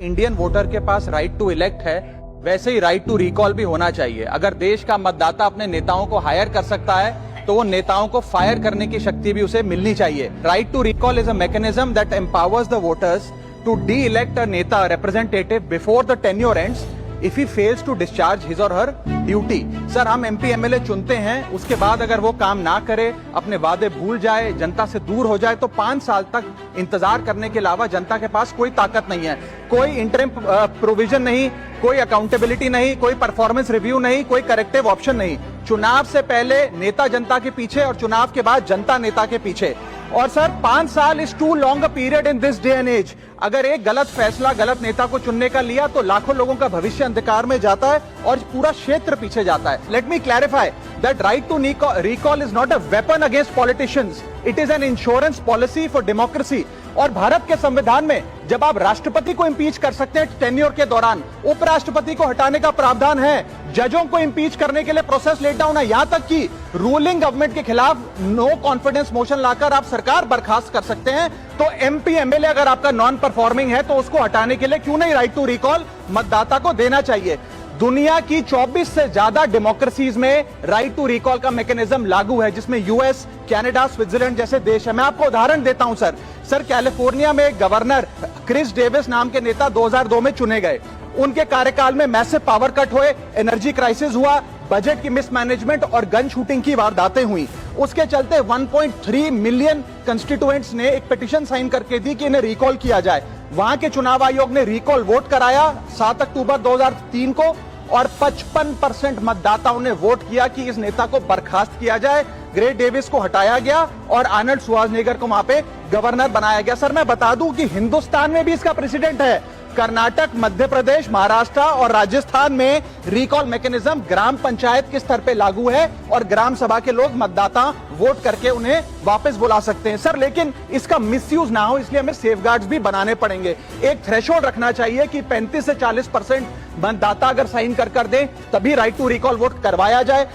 Indian voter के पास right to elect है, वैसे ही राइट टू रिकॉल भी होना चाहिए। अगर देश का मतदाता अपने नेताओं को हायर कर सकता है तो वो नेताओं को फायर करने की शक्ति भी उसे मिलनी चाहिए। Right to recall is a mechanism that empowers the voters to de elect a neta representative before the tenure ends if he fails to discharge his or her duty. Sir, हम एमपी एमएलए चुनते हैं, उसके बाद अगर वो काम ना करे, अपने वादे भूल जाए, जनता से दूर हो जाए, तो 5 साल तक इंतजार करने के अलावा जनता के पास कोई ताकत नहीं है। कोई इंटरिम प्रोविजन नहीं, कोई अकाउंटेबिलिटी नहीं, कोई परफॉर्मेंस रिव्यू नहीं, कोई करेक्टिव ऑप्शन नहीं। चुनाव से पहले नेता जनता के पीछे और चुनाव के बाद जनता नेता के पीछे। और सर, 5 साल is too long a period in this day and age. अगर एक गलत फैसला गलत नेता को चुनने का लिया तो लाखों लोगों का भविष्य अंधकार में जाता है और पूरा क्षेत्र पीछे जाता है। Let me clarify that right to recall is not a weapon against politicians, it is an insurance policy for democracy. और भारत के संविधान में जब आप राष्ट्रपति को इंपीच कर सकते हैं टेन्योर के दौरान, उपराष्ट्रपति को हटाने का प्रावधान है, जजों को इंपीच करने के लिए प्रोसेस लेट डाउन है, यहां तक कि रूलिंग गवर्नमेंट के खिलाफ नो कॉन्फिडेंस मोशन लाकर आप सरकार बर्खास्त कर सकते हैं। तो एमपी एमएलए अगर आपका नॉन परफॉर्मिंग है तो उसको हटाने के लिए क्यों नहीं राइट टू रिकॉल मतदाता को देना चाहिए। दुनिया की 24 से ज्यादा डेमोक्रेसीज में राइट टू रिकॉल का मैकेनिज्म लागू है, जिसमें यूएस, कनाडा, स्विट्जरलैंड जैसे देश है। मैं आपको उदाहरण देता हूं सर, कैलिफोर्निया में गवर्नर क्रिस डेविस नाम के नेता 2002 में चुने गए। उनके कार्यकाल में मैसिव पावर कट हुए, एनर्जी क्राइसिस हुआ, बजट की मिसमैनेजमेंट और गन शूटिंग की वारदातें हुई। उसके चलते 1.3 मिलियन कंस्टिट्यूएंट्स ने एक पिटीशन साइन करके दी कि इन्हें रिकॉल किया जाए। वहां के चुनाव आयोग ने रिकॉल वोट कराया 7 अक्टूबर 2003 को और 55% मतदाताओं ने वोट किया कि इस नेता को बर्खास्त किया जाए, ग्रे डेविस को हटाया गया और आर्नल्ड श्वार्ज़नेगर को वहां पे गवर्नर बनाया गया। सर, मैं बता दूं कि हिंदुस्तान में भी इसका प्रेसिडेंट है। कर्नाटक, मध्य प्रदेश, महाराष्ट्र और राजस्थान में रिकॉल मैकेनिज्म ग्राम पंचायत के स्तर पे लागू है और ग्राम सभा के लोग मतदाता वोट करके उन्हें वापस बुला सकते हैं। सर, लेकिन इसका मिसयूज ना हो इसलिए हमें सेफगार्ड्स भी बनाने पड़ेंगे। एक थ्रेशोल्ड रखना चाहिए कि 35 से 40% मतदाता अगर साइन कर दें तभी राइट टू रिकॉल वोट करवाया जाए।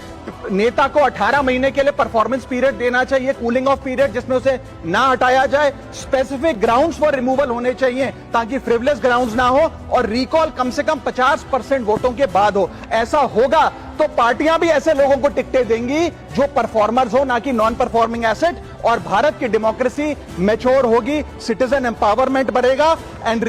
नेता को 18 महीने के लिए परफॉर्मेंस पीरियड देना चाहिए, कूलिंग ऑफ पीरियड, जिसमें उसे ना हटाया जाए। स्पेसिफिक ग्राउंड्स फॉर रिमूवल होने चाहिए ताकि फ्रिवलेस ग्राउंड्स ना हो और रिकॉल कम से कम 50% वोटों के बाद हो। ऐसा होगा तो पार्टियां भी ऐसे लोगों को टिकटें देंगी जो परफॉर्मर्स हो, ना कि नॉन परफॉर्मिंग एसेट, और भारत की डेमोक्रेसी मैच्योर होगी, सिटीजन एम्पावरमेंट बढ़ेगा एंड